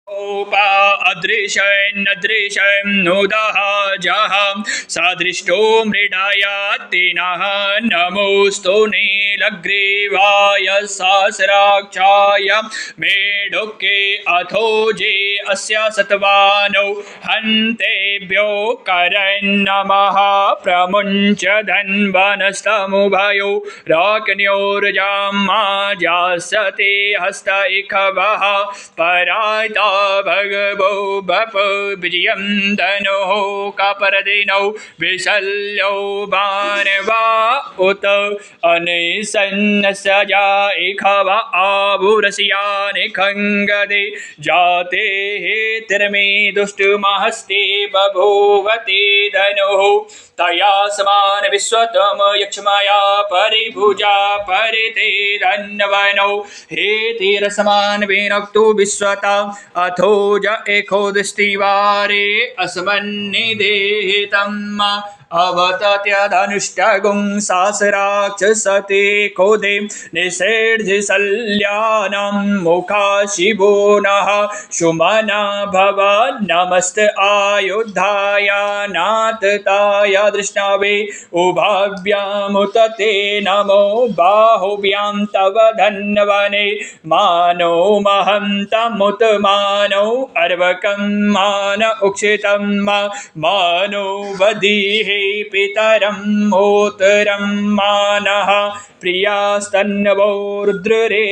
उपा अदृशन्नदृशं नुदः जः सदृष्टो मृडायात्तिनः नमोऽस्तु नीलग्रीवाय सहस्राक्षाय मेढुके अथोजे अस्य सत्वानौ हन्तेभ्यो करन्नमः प्रमुञ्च धन्वनस्तमुभयो राक्न्योर्जामाजास्यते हस्त इखवः परायता भगवो बप विजयं धनुः कपरदिनौ विशल्यो बाणवा उत अनिसन्नसजा इखव आभुरस्यानि खङ्गदे जाते हेतिर्मे दुष्टुमहस्ते बभूवते धनुः तया समान विश्वतम यक्ष्मया परिभुजा परिते धन्वनौ हेतिरसमान विनक्तु विश्वता अथोज एखो दृष्टिवारे अस्मन्निदेहितम् अवतत्यधनुष्टगुं सहस्राक्षसते कोदे निषेढ्यशल्यानं मुखा शिवो नः सुमना भव नमस्त आयुधाय नाथताय दृष्णवे उभाभ्यामुत ते नमो बाहुभ्यां तव धन्वने मानो महन्तमुत मानो अर्वकं मान उक्षितं मानो वदीहे पितरं मोतरं मानः प्रियास्तन्वो रुद्ररे